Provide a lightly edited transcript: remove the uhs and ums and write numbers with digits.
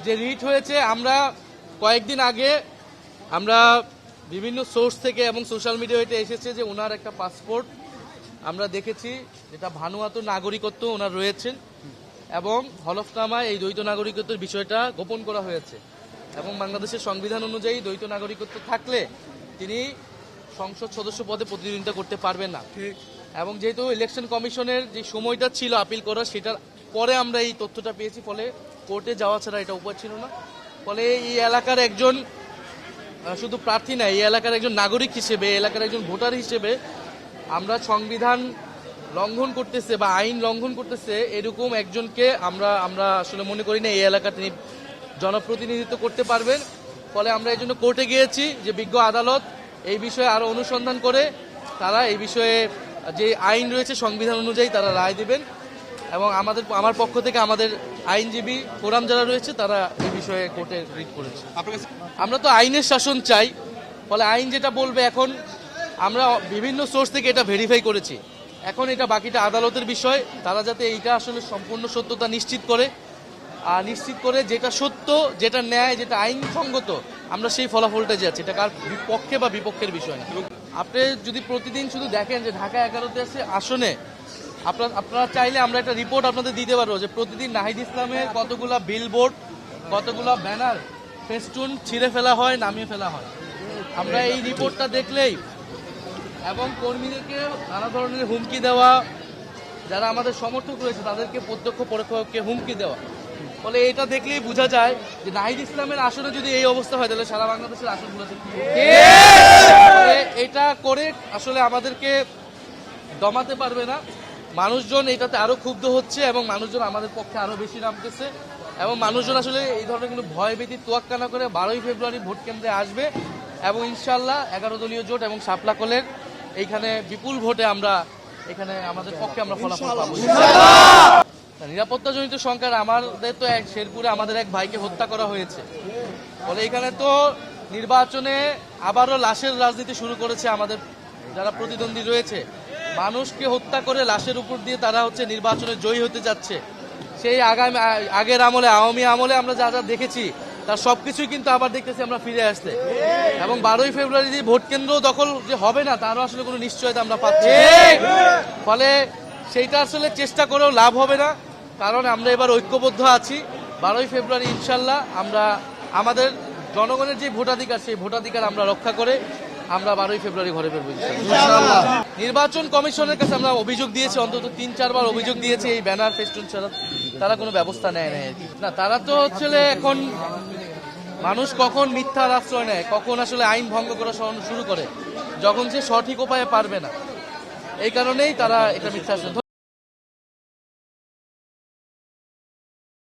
যে রিট হয়েছে, আমরা কয়েকদিন আগে আমরা বিভিন্ন সোর্স থেকে এবং সোশ্যাল মিডিয়াতে এসেছে যে ওনার একটা পাসপোর্ট আমরা দেখেছি, যেটা ভানুয়াতুর নাগরিকত্ব ওনার রয়েছেন, এবং হলফনামায় এই দ্বৈত নাগরিকত্বের বিষয়টা গোপন করা হয়েছে। এবং বাংলাদেশের সংবিধান অনুযায়ী দ্বৈত নাগরিকত্ব থাকলে তিনি সংসদ সদস্য পদে প্রতিদ্বন্দ্বিতা করতে পারবেন না। এবং যেহেতু ইলেকশন কমিশনের যে সময়টা ছিল আপিল করার, সেটার পরে আমরা এই তথ্যটা পেয়েছি, ফলে কোর্টে যাওয়া ছাড়া এটা উপায় ছিল না। ফলে এই এলাকার একজন শুধু প্রার্থী না, এই এলাকার একজন নাগরিক হিসেবে, এলাকার একজন ভোটার হিসেবে আমরা সংবিধান লঙ্ঘন করতেছে বা আইন লঙ্ঘন করতেছে এরকম একজনকে আমরা আসলে মনে করি না এই এলাকা তিনি জনপ্রতিনিধিত্ব করতে পারবেন। ফলে আমরা এই জন্য কোর্টে গিয়েছি যে বিজ্ঞ আদালত এই বিষয়ে আরো অনুসন্ধান করে তারা এই বিষয়ে যে আইন রয়েছে সংবিধান অনুযায়ী তারা রায় দিবেন। এবং আমার পক্ষ থেকে আমাদের আইনজীবী ফোরাম যারা রয়েছে তারা এই বিষয়ে কোর্টে রিট করেছে। আমরা তো আইনের শাসন চাই, ফলে আইন যেটা বলবে, এখন আমরা বিভিন্ন সোর্স থেকে এটা ভেরিফাই করেছি, এখন এটা বাকিটা আদালতের বিষয়। তারা যাতে এইটা আসলে সম্পূর্ণ সত্যতা নিশ্চিত করে যেটা সত্য, যেটা ন্যায়, যেটা আইনসঙ্গত, আমরা সেই ফলাফলটা যাচ্ছি। এটা কার পক্ষে বা বিপক্ষের বিষয় না। আপনি যদি প্রতিদিন শুধু দেখেন যে ঢাকা 11তে আছে আসনে, আপনারা চাইলে আমরা একটা রিপোর্ট আপনাদের দিতে পারবো যে প্রতিদিন নাহিদ ইসলামের কতগুলা বিলবোর্ড, কতগুলা ব্যানার, ফেস্টুন ছিঁড়ে ফেলা হয়, নামিয়ে ফেলা হয়। আমরা এই রিপোর্টটা দেখলেই, এবং কর্মীদেরকে নানা ধরনের হুমকি দেওয়া, যারা আমাদের সমর্থক রয়েছে তাদেরকে প্রত্যক্ষ পরোক্ষকে হুমকি দেওয়া, ফলে এটা দেখলেই বোঝা যায় যে নাহিদ ইসলামের আসনে যদি এই অবস্থা হয় তাহলে সারা বাংলাদেশের আসনগুলোতে এটা করে আসলে আমাদেরকে দমাতে পারবে না। মানুষজন এটাতে আরো ক্ষুব্ধ হচ্ছে এবং মানুষজন আমাদের পক্ষে আরো বেশি নামতেছে, এবং মানুষজন আসলে এই ধরনের কোনো ভয়ভীতি তোয়াক্কা না করে 12ই ফেব্রুয়ারি ভোট কেন্দ্রে আসবে, এবং ইনশাল্লাহ 11 দলীয় জোট এবং শাপলাকলের এইখানে বিপুল ভোটে আমরা এখানে আমাদের পক্ষে আমরা ফলাফল পাবো। নিরাপত্তাজনিত সংখ্যার আমাদের তো শেরপুরে আমাদের এক ভাইকে হত্যা করা হয়েছে, ফলে এখানে তো নির্বাচনে আবারও লাশের রাজনীতি শুরু করেছে আমাদের যারা প্রতিদ্বন্দ্বী রয়েছে। মানুষকে হত্যা করে লাশের উপর দিয়ে তারা নির্বাচনে জয়ী হতে যাচ্ছে। সেই আগের আমলে, আওয়ামী আমলে আমরা যা যা দেখেছি তার সবকিছুই কিন্তু আবার দেখতেছি আমরা ফিরে আসতে, এবং 12ই ফেব্রুয়ারি যে ভোট কেন্দ্র দখল যে হবে না তারও আসলে কোনো নিশ্চয়তা আমরা পাচ্ছি। ফলে সেইটা আসলে চেষ্টা করেও লাভ হবে না, কারণ আমরা এবার ঐক্যবদ্ধ আছি। 12ই ফেব্রুয়ারি ইনশাল্লাহ আমরা আমাদের জনগণের যে ভোটাধিকার, সেই ভোটাধিকার আমরা রক্ষা করে আমরা 12ই ফেব্রুয়ারি ঘরে ফিরবো ইনশাআল্লাহ। নির্বাচন কমিশনের কাছে আমরা অভিযোগ দিয়েছি, অন্তত 3-4 বার অভিযোগ দিয়েছি এই ব্যানার ফেস্টুন ছাড়া তারা কোনো ব্যবস্থা নেয় না। না, তারা তো এখন মানুষ কখন মিথ্যার আশ্রয় নেয়, কখন আসলে আইন ভঙ্গ করা শুরু করে, যখন সে সঠিক উপায়ে পারবে না, এই কারণেই তারা এটা মিথ্যা আশ্রয়।